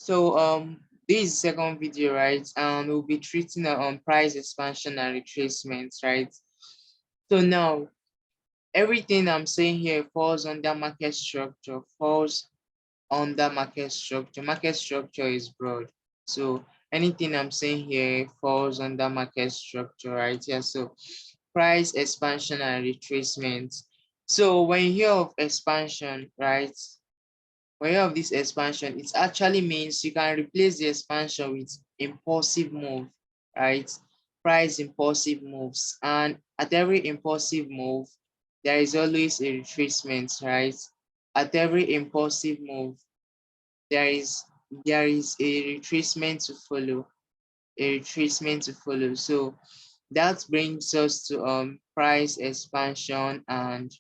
So this is second video, right? And we'll be treating price expansion and retracement, right? So now everything I'm saying here falls under market structure, falls under market structure. Market structure is broad. So anything I'm saying here falls under market structure, right? Yeah. So price expansion and retracement. So when you hear of expansion, right? When you have this expansion, it actually means you can replace the expansion with impulsive move, right? Price impulsive moves. And at every impulsive move, there is always a retracement, right? At every impulsive move, there is a retracement to follow, a retracement to follow. So that brings us to price expansion and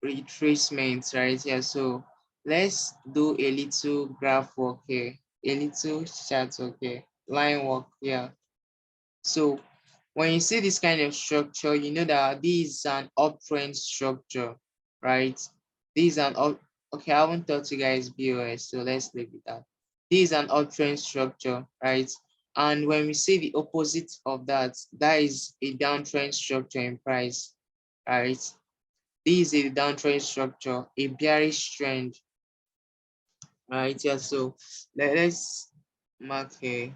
retracement, right here. So let's do a little graph work here, a little chart work here, line work here. So when you see this kind of structure, you know that this is an uptrend structure, right? This is an up, okay, I haven't taught you guys BOS, so let's leave it at. This is an uptrend structure, right? And when we see the opposite of that, that is a downtrend structure in price, right? This is a downtrend structure, a bearish trend, right? Yeah, so let's mark a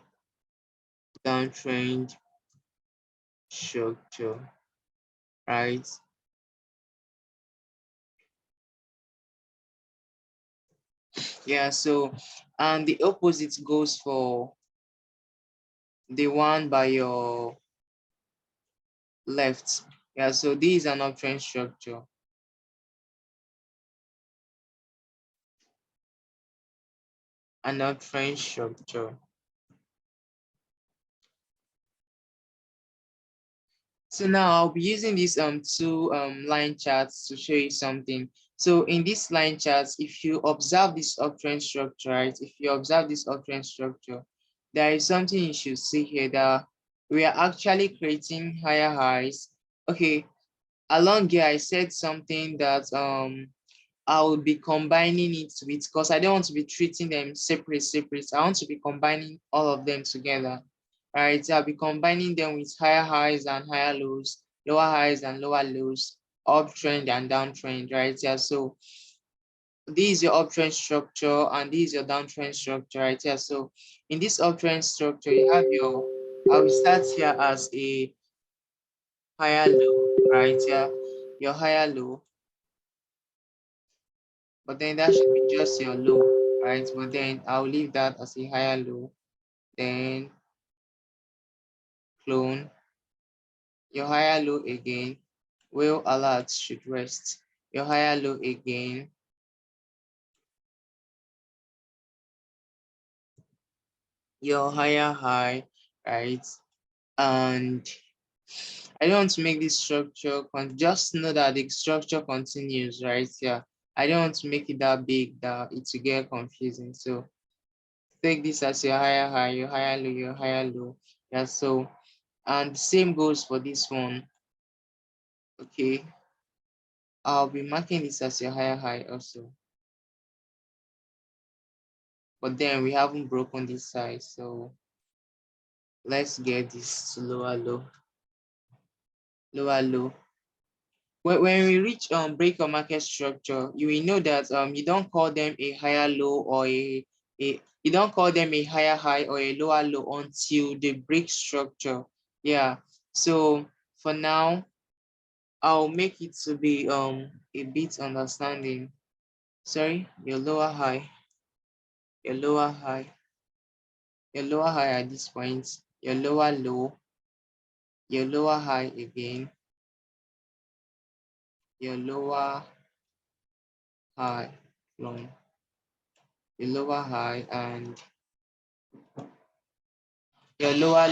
downtrend structure, right? Yeah, so and the opposite goes for the one by your left. Yeah, so this is an uptrend structure. An uptrend structure. So now I'll be using these two line charts to show you something. So in this line charts, if you observe this uptrend structure, right? If you observe this uptrend structure, there is something you should see here that we are actually creating higher highs. Okay, along here I said something that I will be combining it with, because I don't want to be treating them separate. I want to be combining all of them together. All right, so I'll be combining them with higher highs and higher lows, lower highs and lower lows, uptrend and downtrend, right? Yeah, so this is your uptrend structure and this is your downtrend structure, right? Yeah, so in this uptrend structure, you have your, I will start here as a higher low, right? Yeah, your higher low, but then that should be just your low, right? But then I'll leave that as a higher low. Then clone your higher low again. Will alert should rest. Your higher low again. Your higher high, right? And I don't want to make this structure, just know that the structure continues, right? Yeah. I don't want to make it that big that it will get confusing. So take this as your higher high, your higher low, your higher low. Yeah, so and the same goes for this one. Okay, I'll be marking this as your higher high also. But then we haven't broken this side, so let's get this to lower low, lower low. When we reach break of market structure, you will know that you don't call them a higher low or a you don't call them a higher high or a lower low until they break structure. Yeah. So for now, I'll make it to be a bit understanding. Sorry, your lower high, your lower high, your lower high at this point, your lower low, your lower high again, your lower high long, your lower high, and your lower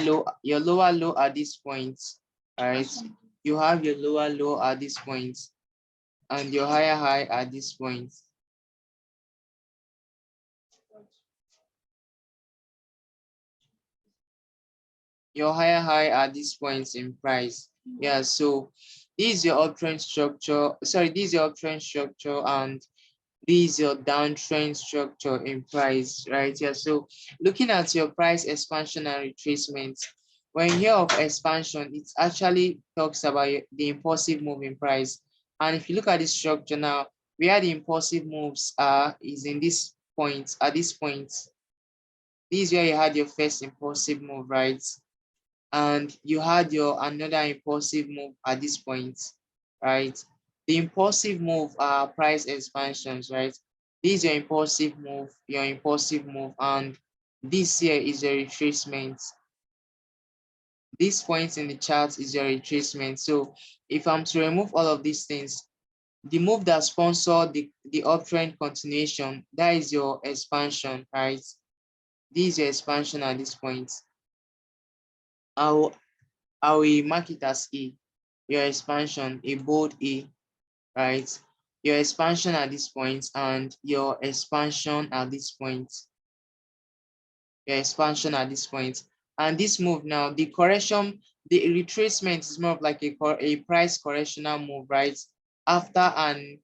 low at this point. All right, you have your lower low at this point and your higher high at this point. Your higher high at this point in price. Yeah, so this is your uptrend structure. Sorry, this is your uptrend structure, and This is your downtrend structure in price, right here. So looking at your price expansion and retracement, when you hear of expansion, it actually talks about the impulsive move in price. And if you look at this structure now, where the impulsive moves are is in this point, at this point. This is where you had your first impulsive move, right? And you had your another impulsive move at this point, right? The impulsive move are price expansions, right? This is your impulsive move, and this here is your retracement. This point in the chart is your retracement. So if I'm to remove all of these things, the move that sponsor the uptrend continuation, that is your expansion, right? This is your expansion at this point. I'll I will mark it as E. Your expansion, a bold E, right? Your expansion at this point and your expansion at this point. Your expansion at this point. And this move now, the correction, the retracement is more of like a price correctional move, right? After an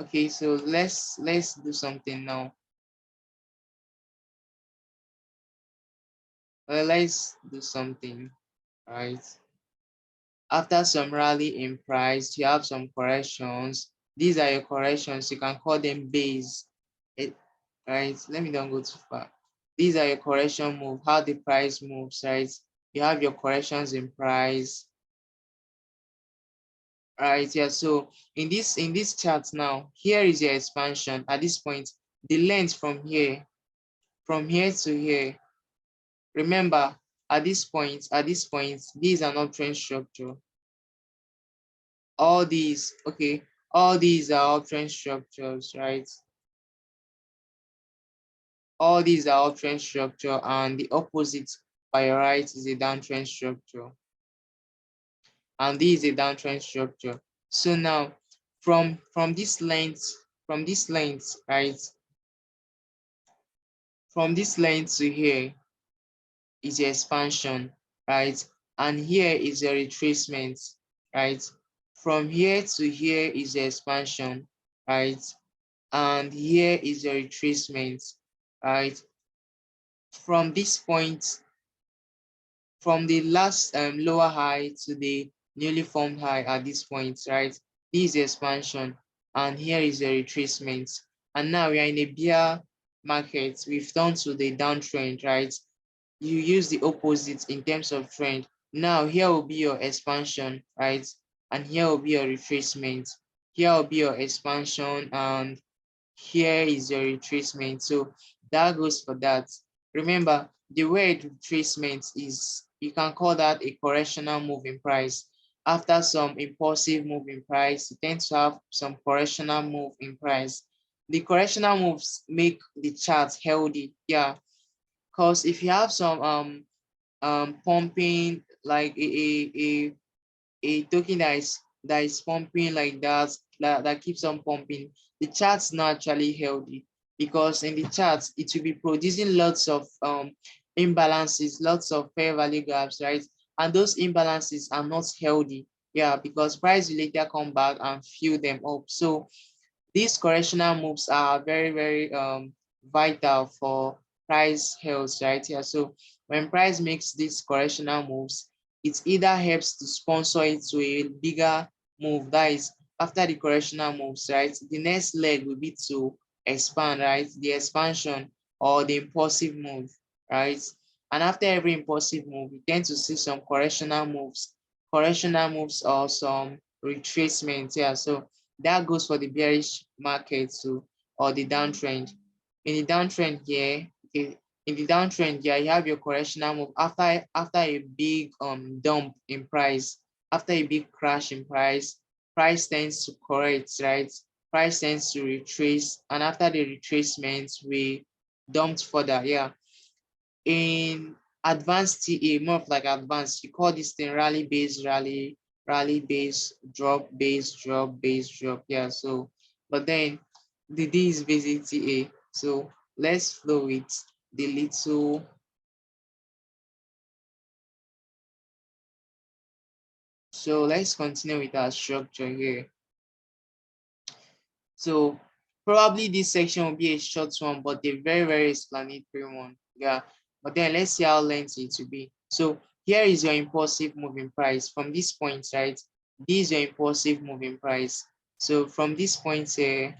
okay, so let's do something now. Let's do something, right? After some rally in price, you have some corrections. These are your corrections. You can call them base. Right? Let me don't go too far. These are your correction move, how the price moves, right? You have your corrections in price, right? Yeah. So in this chart now, here is your expansion. At this point, the length from here to here. Remember, at this point, this is an uptrend structure. All these, okay, all these are uptrend structures, right? All these are uptrend structure, and the opposite by your right is a downtrend structure, and this is a downtrend structure. So now, from this length, right, from this length to here is your expansion, right, and here is your retracement, right. From here to here is your expansion, right, and here is your retracement, right. From this point, from the last lower high to the newly formed high at this point, right? This is the expansion, and here is the retracement. And now we are in a bear market. We've turned to the downtrend, right? You use the opposite in terms of trend. Now here will be your expansion, right? And here will be your retracement. Here will be your expansion, and here is your retracement. So that goes for that. Remember, the word retracement is, you can call that a correctional move in price. After some impulsive move in price, you tend to have some correctional move in price. The correctional moves make the chart healthy. Yeah, because if you have some pumping, like a token that is pumping like that keeps on pumping, the chart's not actually healthy, because in the charts it will be producing lots of imbalances, lots of fair value gaps, right? And those imbalances are not healthy. Yeah, because price will later come back and fill them up. So these correctional moves are very, very vital for price health, right here. So when price makes these correctional moves, it either helps to sponsor it to a bigger move. That is, after the correctional moves, right? The next leg will be to expand, right? The expansion or the impulsive move, right? And after every impulsive move, you tend to see some correctional moves or some retracement. Yeah, so that goes for the bearish market too, or the downtrend. In the downtrend here, okay, in the downtrend here, you have your correctional move after a big dump in price, after a big crash in price, price tends to correct, right? Price tends to retrace, and after the retracement, we dumped further. Yeah, in advanced TA, more of like advanced, you call this thing rally base, drop base, drop base, drop. Yeah, so but then the D is basic TA. So let's flow with the little. So let's continue with our structure here. So Probably this section will be a short one, but a very, very explanatory one. Yeah. But then let's see how lengthy it will be. So here is your impulsive moving price from this point, right? This is your impulsive moving price. So from this point here,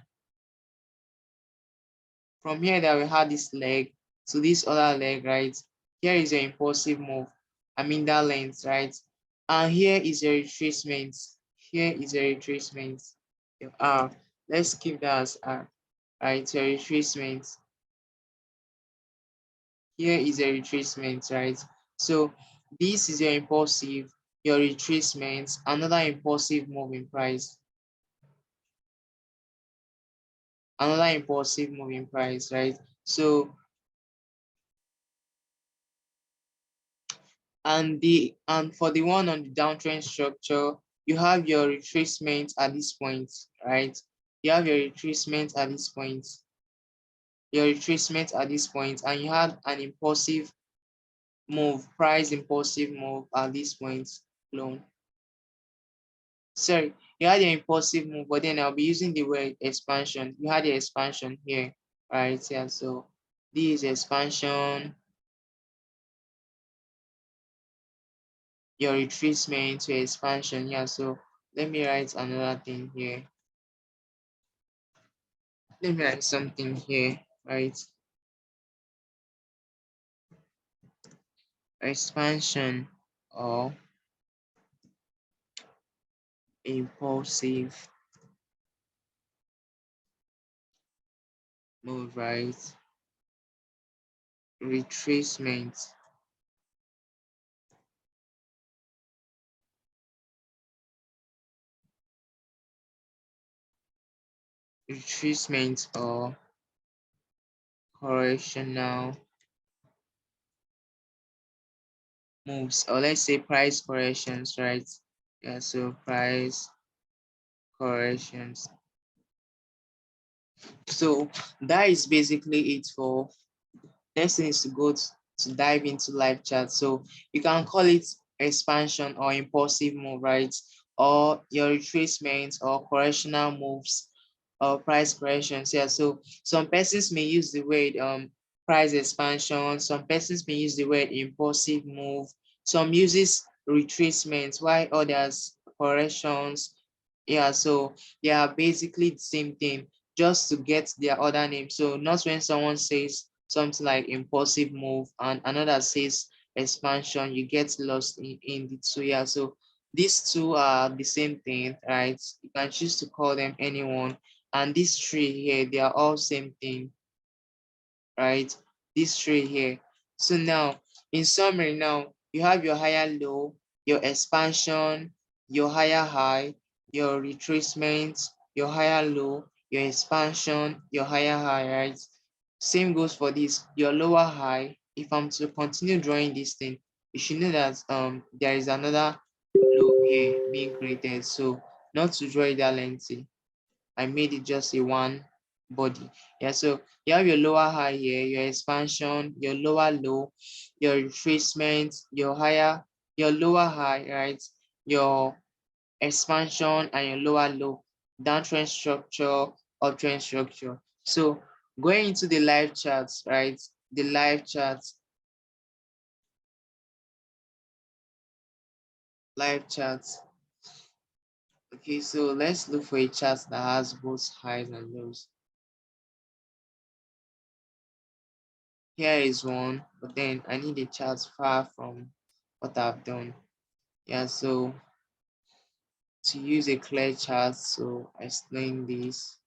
from here that we have this leg to this other leg, right? Here is your impulsive move. I mean that length, right? And here is your retracement. Here is your retracement. R. Let's keep that as R. Right, your retracement. Here is a retracement, right? So this is your impulsive, your retracement, another impulsive moving price, another impulsive moving price, right? So and for the one on the downtrend structure, you have your retracement at this point, right? You have your retracement at this point, your retracement at this point, and you had an impulsive move, price impulsive move at this point alone. Sorry, you had your impulsive move, but then I'll be using the word expansion. You had the expansion here, right? Yeah, so this is expansion, your retracement to expansion. Yeah, so let me write another thing here. Let me write something here, right? Expansion or impulsive move, right? Retracement, retracement or correctional moves, or let's say price corrections, right? Yeah, so price corrections. So that is basically it for next thing is to go to dive into live chat. So you can call it expansion or impulsive move, right? Or your retracement or correctional moves or price corrections. Yeah. So some persons may use the word price expansion, some persons may use the word impulsive move, some uses retracement, while others corrections. Yeah, so they are basically the same thing, just to get their other name. So not when someone says something like impulsive move and another says expansion, you get lost in the two. Yeah, so these two are the same thing, right? You can choose to call them anyone. And these three here, they are all same thing, right? These three here. So now, in summary now, you have your higher low, your expansion, your higher high, your retracement, your higher low, your expansion, your higher high, right? Same goes for this, your lower high. If I'm to continue drawing this thing, you should know that there is another low here being created. So not to draw it that lengthy, I made it just a one body. Yeah, so you have your lower high here, your expansion, your lower low, your retracement, your higher, your lower high, right? Your expansion and your lower low, downtrend structure, uptrend structure. So going into the live charts, right? The live charts, live charts. Okay, so let's look for a chart that has both highs and lows. Here is one, but then I need a chart far from what I've done. Yeah, so to use a clear chart, so I explain this.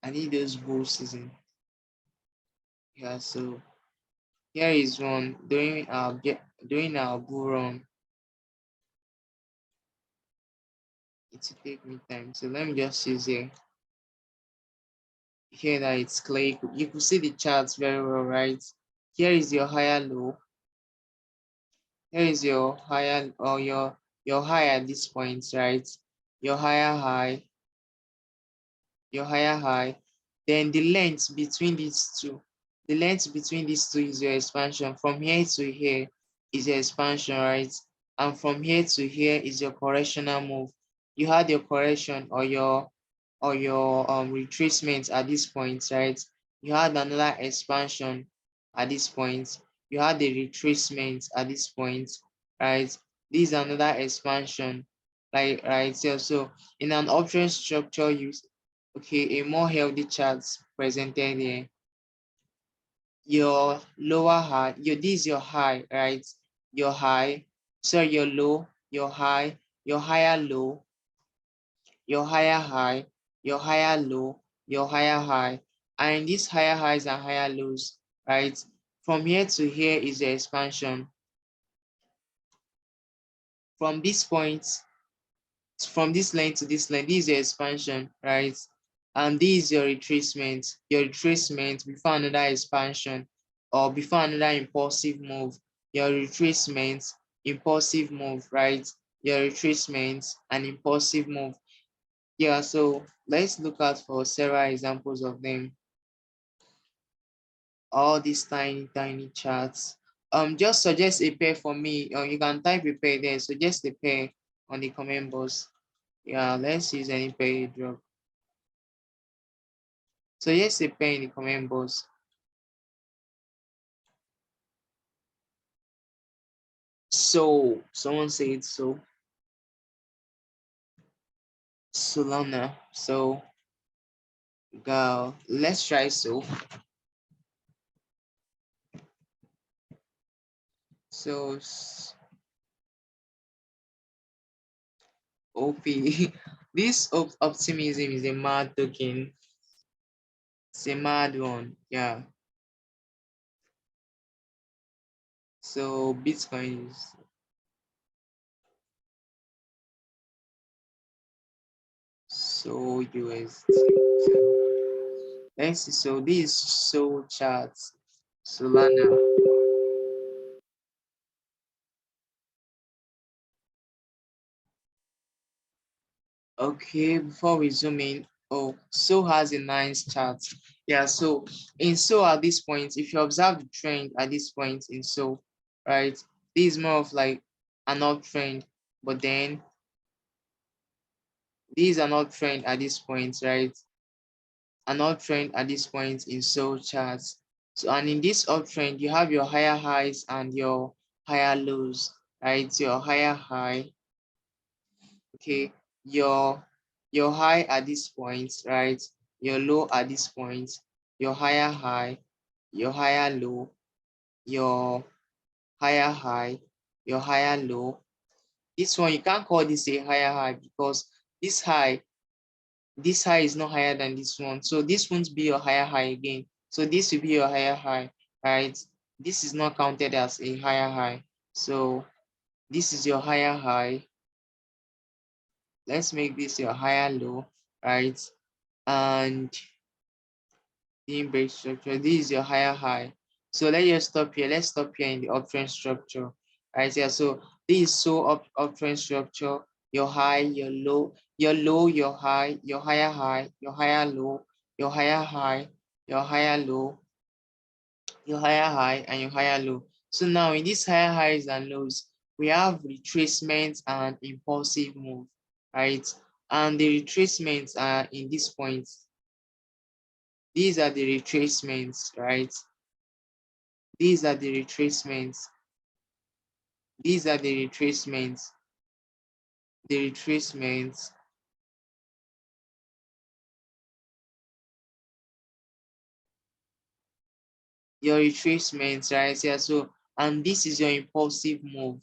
I need those bull season. Yeah, so here is one during our bull run. It will take me time. So let me just use here that it's clear. You could see the charts very well, right? Here is your higher low. Here is your higher or your high at this point, right? Your higher high, your higher high. Then the length between these two, the length between these two is your expansion. From here to here is your expansion, right? And from here to here is your correctional move. you had your correction or your retracement at this point, right? You had another expansion at this point. You had the retracement at this point, right? This is another expansion, like right here. So in an option structure, you okay, a more healthy chart presented here. Your lower high, this is your high, right? Your high, so your low, your high, your higher low, your higher high, your higher low, your higher high, and these higher highs and higher lows, right? From here to here is the expansion. From this point, from this line to this line, this is the expansion, right? And this is your retracement before another expansion or before another impulsive move. Your retracement, impulsive move, right? Your retracement and impulsive move. Yeah, so let's look at for several examples of them. All these tiny charts. Just suggest a pair for me. You can type a pair there. Suggest a pair on the comment box. Yeah, let's use any pair you drop. So just a pair in the comment box. So someone said so. Solana. So girl, let's try so. So OP. This optimism is a mad token. It's a mad one. Yeah. So Bitcoin is so USD. Let's see. So this is so charts. Solana. Okay, before we zoom in, oh, so has a nice chart. Yeah, so in so at this point, if you observe the trend at this point in so, right, this is more of like an uptrend, but then these are not trend at this point, right? An uptrend at this point in so charts. So and in this uptrend, you have your higher highs and your higher lows, right? Your higher high, okay, your high at this point, right? Your low at this point, your higher high, your higher low, your higher high, your higher low. This one you can't call this a higher high because this high, this high is not higher than this one. So this won't be your higher high again. So this will be your higher high, right? This is not counted as a higher high. So this is your higher high. Let's make this your higher low, right? And the break structure, this is your higher high. So let's just stop here. Let's stop here in the uptrend structure, right here. So this is so uptrend structure, your high, your low, your high, your higher, your higher low, your higher high, your higher low, your higher high, and your higher low. So now in these higher highs and lows, we have retracement and impulsive move, right? And the retracements are in this point. These are the retracements, right? These are the retracements. These are the retracements. The retracements. Your retracements, right? Yeah, so, and this is your impulsive move.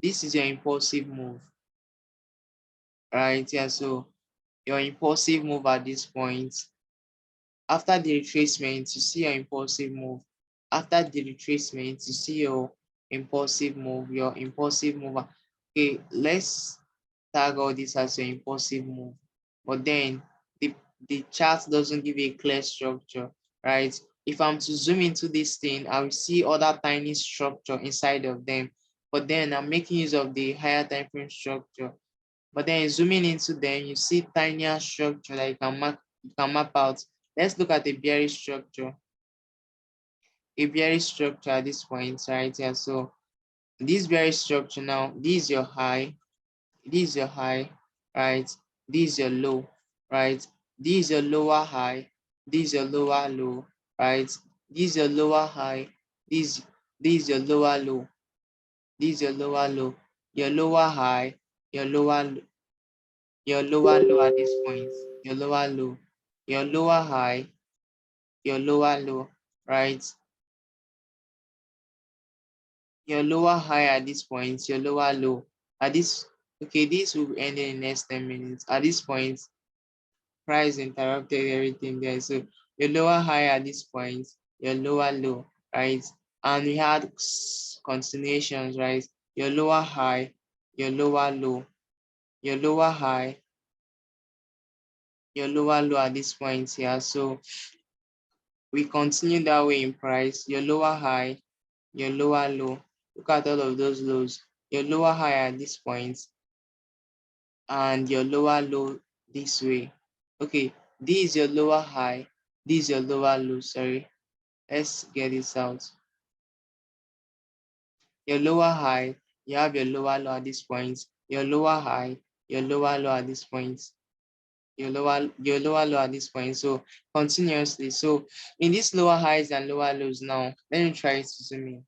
This is your impulsive move, right? Yeah, so your impulsive move at this point. After the retracement, you see your impulsive move. After the retracement, you see your impulsive move, your impulsive move. Okay, let's tag all this as your impulsive move. But then the chart doesn't give a clear structure, right? If I'm to zoom into this thing, I will see other tiny structure inside of them. But then I'm making use of the higher time frame structure. But then zooming into them, you see tinier structure that you can map out. Let's look at the bearish structure. A bearish structure at this point, right? Yeah, so This very structure now, this is your high, this is your high, right? This is your low, right? This is your lower high, this is your lower low, right? This is your lower high, this is your lower low, this is your lower low, your lower high, your lower low at this point, your lower low, your lower high, your lower low, right? Your lower high at this point, your lower low. At this, okay, this will end in the next 10 minutes. At this point, price interrupted everything there. So your lower high at this point, your lower low, right? And we had continuations, right? Your lower high, your lower low, your lower high, your lower low at this point here. So we continue that way in price. Your lower high, your lower low. Look at all of those lows. Your lower high at this point and your lower low this way. Okay, this is your lower high, this is your lower low, sorry. Let's get this out. Your lower high, you have your lower low at this point, your lower high, your lower low at this point, your lower low at this point. So continuously. So in these lower highs and lower lows now, let me try to zoom in.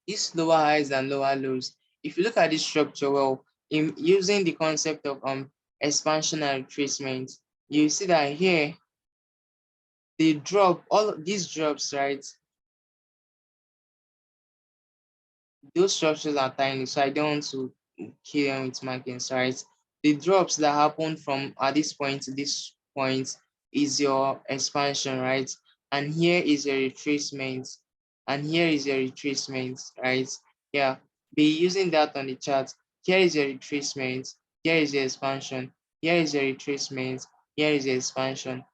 These lower highs and lower lows, if you look at this structure well, in using the concept of expansion and retracement, you see that here they drop all of these drops, right? Those structures are tiny, so I don't want to kill them with markings, right? The drops that happen from at this point to this point is your expansion, right? And here is your retracement, and here is your retracement, right? Yeah, be using that on the chart. Here is your retracement, here is your expansion, here is your retracement, here is your expansion.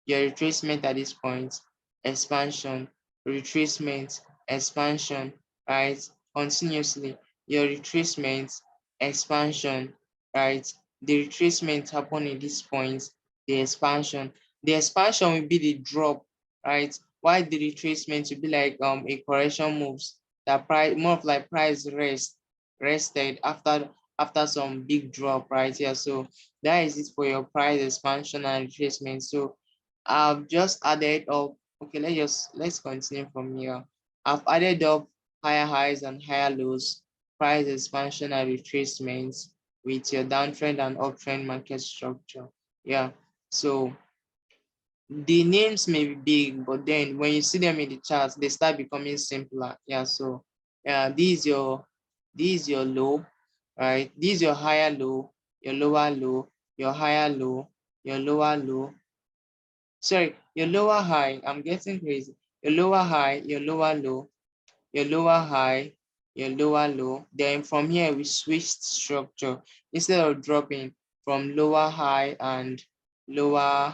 Your retracement at this point, expansion, retracement, expansion, right? Continuously. Your retracement, expansion, right? The retracement happen in this point, the expansion. The expansion will be the drop, right? While the retracement will be like a correction moves that price more of like price rested after some big drop, right here. So that is it for your price expansion and retracement. So I've just added up. Okay, let's continue from here. I've added up higher highs and higher lows, price expansion and retracements with your downtrend and uptrend market structure. Yeah. So the names may be big, but then when you see them in the charts, they start becoming simpler. Yeah. So yeah, this is your low, right? This is your higher low, your lower low, your higher low, your lower low. Sorry, your lower high. I'm getting crazy. Your lower high, your lower low, your lower high, your lower low. Then from here we switched structure. Instead of dropping from lower high and lower,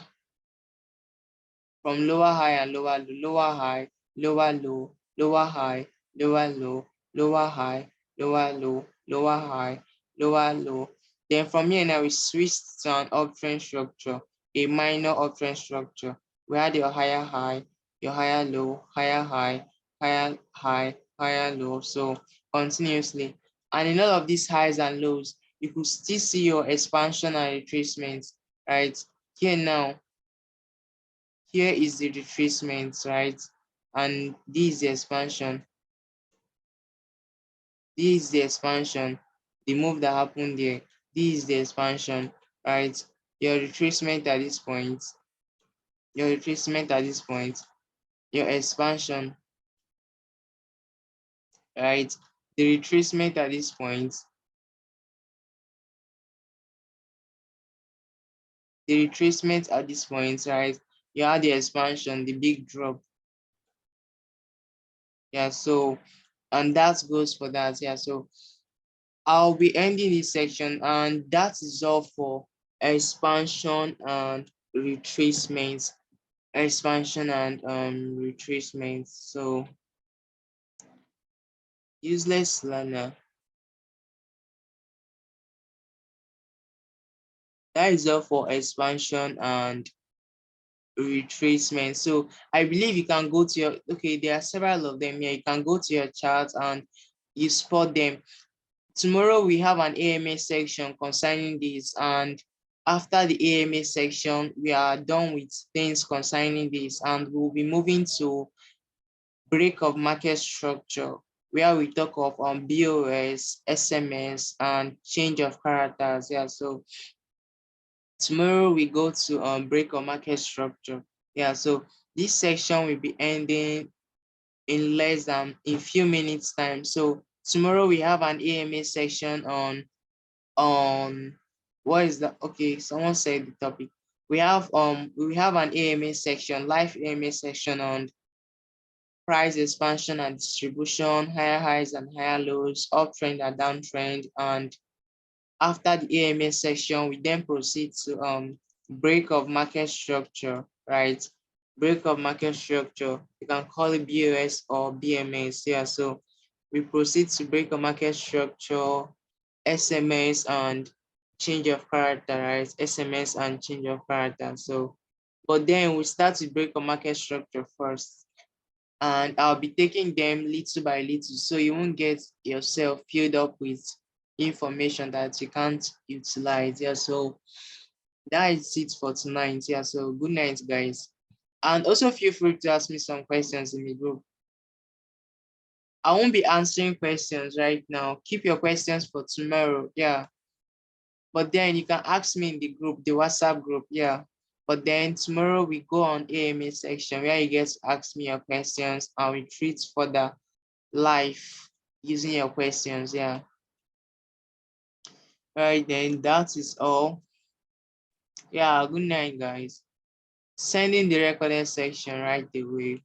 from lower high and lower low, lower high, lower low, lower high, lower low, lower high, lower low, lower high, lower low. Then from here now we switched to an uptrend structure, a minor uptrend structure. We had your higher high, your higher low, higher high, higher high, higher low. So continuously. And in all of these highs and lows, you could still see your expansion and retracement, right? Here now, here is the retracement, right? And this is the expansion. This is the expansion. The move that happened there. This is the expansion, right? Your retracement at this point. Your retracement at this point. Your expansion, right? The retracement at this point. The retracement at this point, right? You have the expansion, the big drop. Yeah, so and that goes for that. Yeah, so I'll be ending this section, and that is all for expansion and retracements. Expansion and retracements. So useless learner. That is all for expansion and retracement. So I believe you can go to your, okay, there are several of them here. You can go to your chart and you spot them. Tomorrow we have an AMA section concerning this, and after the AMA section, we are done with things concerning this, and we'll be moving to break of market structure, where we talk of BOS, SMS, and change of characters. Yeah, so tomorrow we go to break of market structure. Yeah, so this section will be ending in less than in few minutes time. So tomorrow we have an AMA section on what is that? Okay, someone said the topic. We have an AMA section, live AMA section on price expansion and distribution, higher highs and higher lows, uptrend and downtrend. And after the AMA section, we then proceed to break of market structure, right? Break of market structure. You can call it BOS or BMS. Yeah, so we proceed to break of market structure, SMS and change of character, right? SMS and change of character. So, but then we start to break of market structure first, and I'll be taking them little by little, so you won't get yourself filled up with information that you can't utilize. Yeah, so that is it for tonight. Yeah, so good night, guys. And also feel free to ask me some questions in the group. I won't be answering questions right now. Keep your questions for tomorrow. Yeah. But then you can ask me in the group, the WhatsApp group. Yeah. But then tomorrow we go on AMA section where you get to ask me your questions and we treat further live using your questions. Yeah. Right then, that is all. Yeah, good night, guys. Send in the recorded section right away.